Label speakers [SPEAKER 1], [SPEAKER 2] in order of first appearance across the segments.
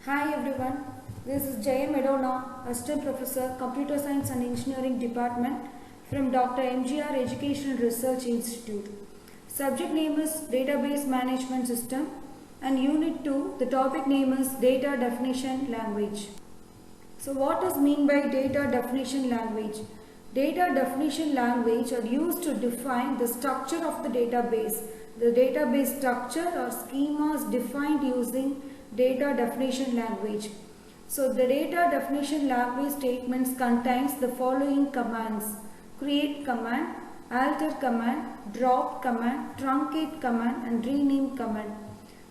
[SPEAKER 1] Hi everyone, this is Jaya Medona, Assistant Professor, Computer Science and Engineering Department from Dr. MGR Educational Research Institute. Subject name is Database Management System and Unit 2, the topic name is Data Definition Language. So what is mean by data definition language? Data definition language are used to define the structure of the database. The database structure or schema is defined using data definition language. So the data definition language statements contains the following commands: create command, alter command, drop command, truncate command and rename command.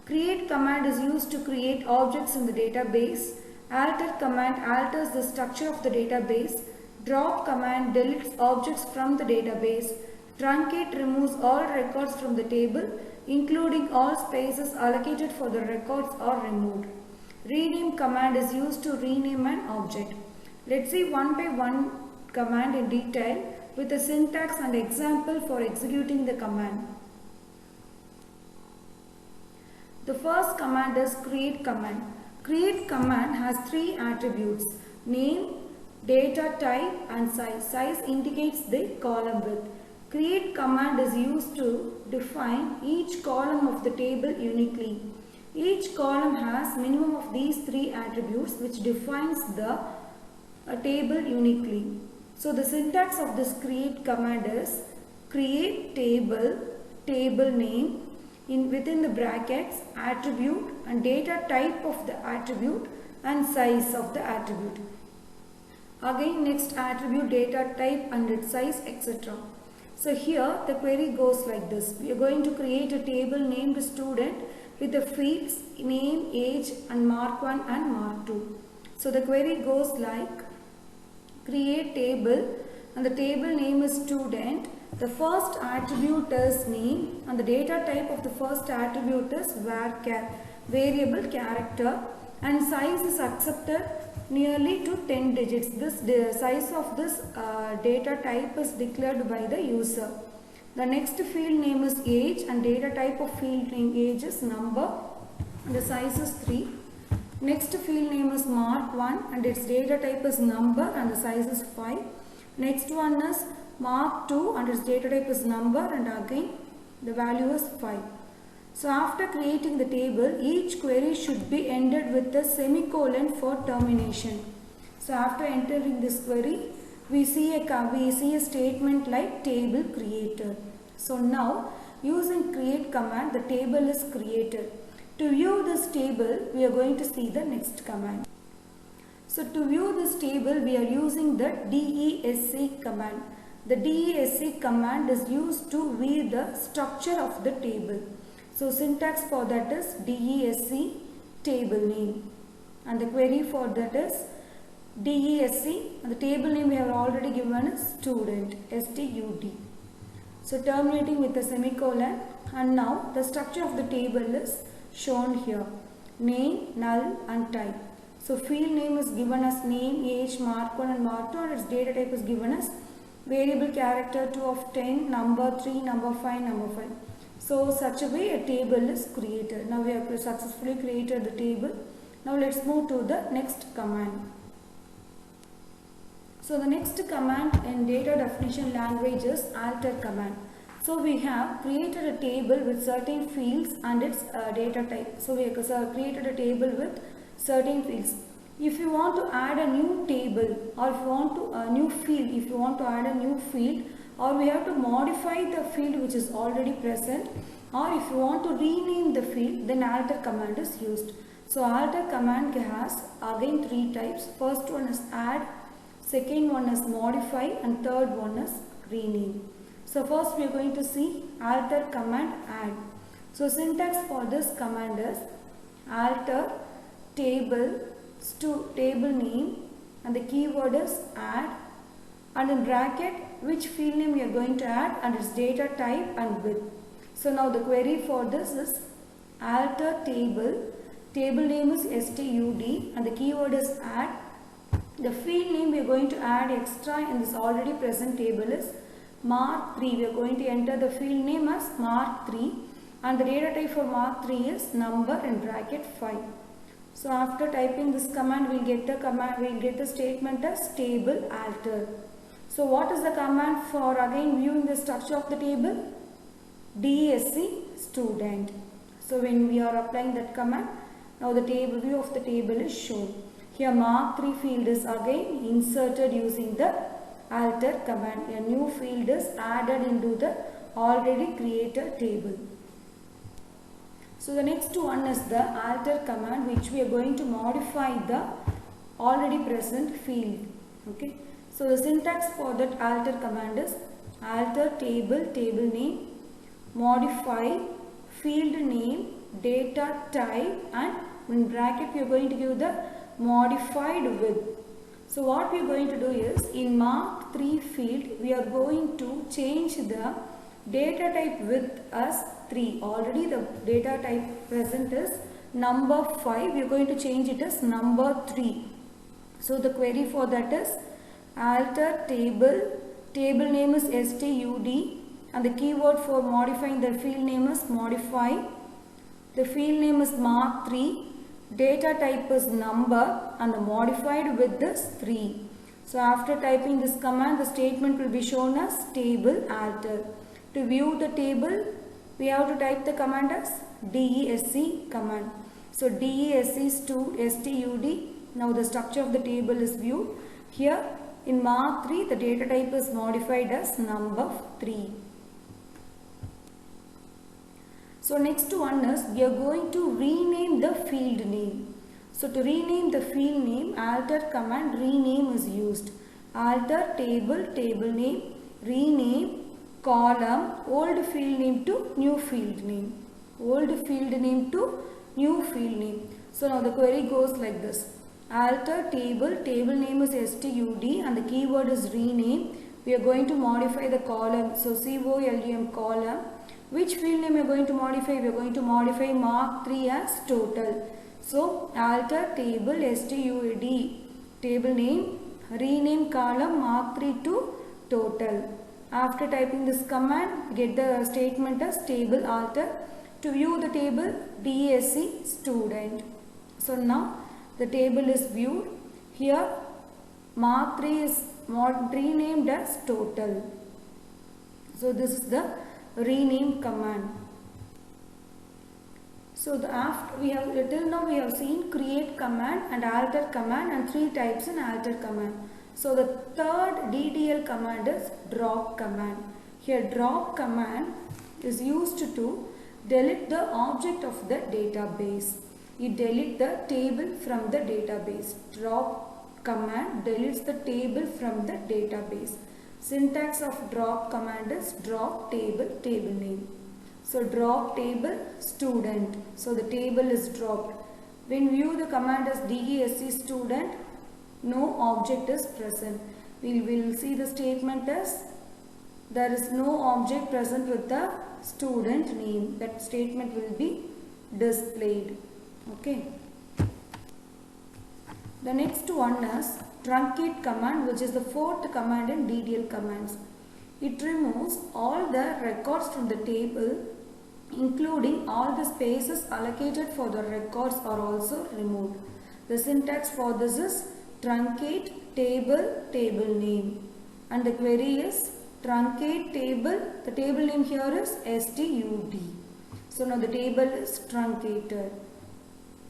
[SPEAKER 1] Create command is used to create objects in the database. Alter command alters the structure of the database. Drop command deletes objects from the database. Truncate removes all records from the table, including all spaces allocated for the records are removed. Rename command is used to rename an object. Let's see one by one command in detail with a syntax and example for executing the command. The first command is create command. Create command has three attributes: name, data type and size. Size indicates the column width. Create command is used to define each column of the table uniquely. Each column has minimum of these three attributes which defines the table uniquely. So the syntax of this create command is create table, table name, within the brackets, attribute and data type of the attribute and size of the attribute. Again next attribute, data type and its size, etc. So here the query goes like this. We are going to create a table named student with the fields name, age and mark 1 and mark 2. So the query goes like create table and the table name is student. The first attribute is name and the data type of the first attribute is varchar, variable character, and size is accepted nearly to 10 digits. This size of this data type is declared by the user. The next field name is age and data type of field name age is number and the size is 3. Next field name is mark 1 and its data type is number and the size is 5. Next one is mark 2 and its data type is number and again the value is 5. So after creating the table, each query should be ended with a semicolon for termination. So after entering this query, we see a statement like table created. So now using create command, the table is created. To view this table, we are going to see the next command. So to view this table, we are using the DESC command. The DESC command is used to view the structure of the table. So syntax for that is DESC table name and the query for that is DESC and the table name we have already given is student, STUD. So terminating with a semicolon, and now the structure of the table is shown here: name, null and type. So field name is given as name, age, mark 1 and mark 2 and its data type is given as variable character 2 of 10, number 3, number 5, number 5. So such a way a table is created. Now we have successfully created the table. Now let's move to the next command. So the next command in data definition language is alter command. So we have created a table with certain fields and its data type. So we have created a table with certain fields. If you want to add a new table or if you want to new field, if you want to add a new field, or we have to modify the field which is already present, or if you want to rename the field, then alter command is used. So alter command has again three types. First one is add, second one is modify and third one is rename. So first we are going to see alter command add. So syntax for this command is alter table table name and the keyword is add and in bracket which field name we are going to add and its data type and width. So now the query for this is alter table name is STUD and the keyword is add. The field name we are going to add extra in this already present table is mark 3. We are going to enter the field name as mark 3 and the data type for mark 3 is number in bracket 5. So after typing this command, we'll get the statement as table alter. So what is the command for again viewing the structure of the table? DESC student. So when we are applying that command, now the table view of the table is shown. Here mark 3 field is again inserted using the alter command. A new field is added into the already created table. So the next one is the alter command, which we are going to modify the already present field. Okay. So the syntax for that alter command is alter table name, modify field name, data type, and in bracket we are going to give the modified width. So what we are going to do is in mark 3 field we are going to change the data type width as 3. Already the data type present is number 5. We are going to change it as number 3. So the query for that is alter table name is stud, and the keyword for modifying the field name is modify. The field name is mark 3, data type is number, and the modified width is 3. So after typing this command, the statement will be shown as table alter. To view the table, we have to type the command as DESC command. So DESC stud. Now the structure of the table is viewed. Here in mark 3, the data type is modified as number 3. So next one is we are going to rename the field name. So to rename the field name, alter command rename is used. Alter table name, rename column old field name to new field name. Old field name to new field name. So now the query goes like this. Alter table name is stud, and the keyword is rename. We are going to modify the column. So column column. Which field name we are going to modify? We are going to modify mark 3 as total. So alter table stud, table name, rename column mark 3 to total. After typing this command, get the statement as table alter. To view the table, DESC student. So now the table is viewed. Here mark 3 is renamed as total. So this is the rename command. So till now we have seen create command and alter command and 3 types in alter command. So the third DDL command is drop command. Here drop command is used to delete the object of the database. You delete the table from the database. Drop command deletes the table from the database. Syntax of drop command is drop table name. So drop table student. So the table is dropped. When view the command as DESC student, no object is present. We will see the statement as there is no object present with the student name. That statement will be displayed. Okay. The next one is truncate command, which is the fourth command in DDL commands. It removes all the records from the table, including all the spaces allocated for the records are also removed. The syntax for this is truncate table name, and the query is truncate table. The table name here is stud. So now the table is truncated.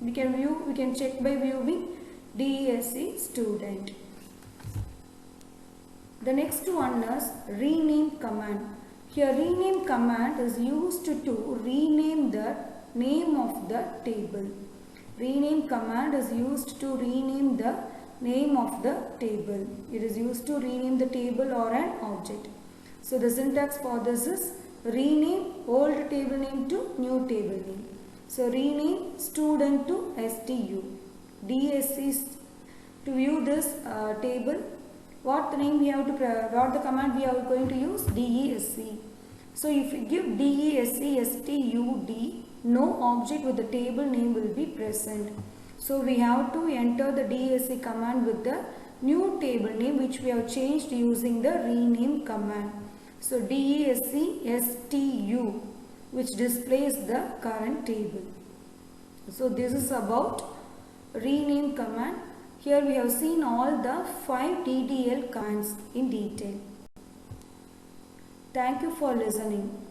[SPEAKER 1] We can check by viewing DESC student. The next one is rename command. Here rename command is used to rename the name of the table. Rename command is used to rename the name of the table. It is used to rename the table or an object. So the syntax for this is rename old table name to new table name. So rename student to STU. DSC. To view this table, what the command we are going to use? DESC. So if you give DESC STUD, no object with the table name will be present. So we have to enter the DESC command with the new table name, which we have changed using the rename command. So DESC STU, which displays the current table. So this is about rename command. Here we have seen all the 5 DDL commands in detail. Thank you for listening.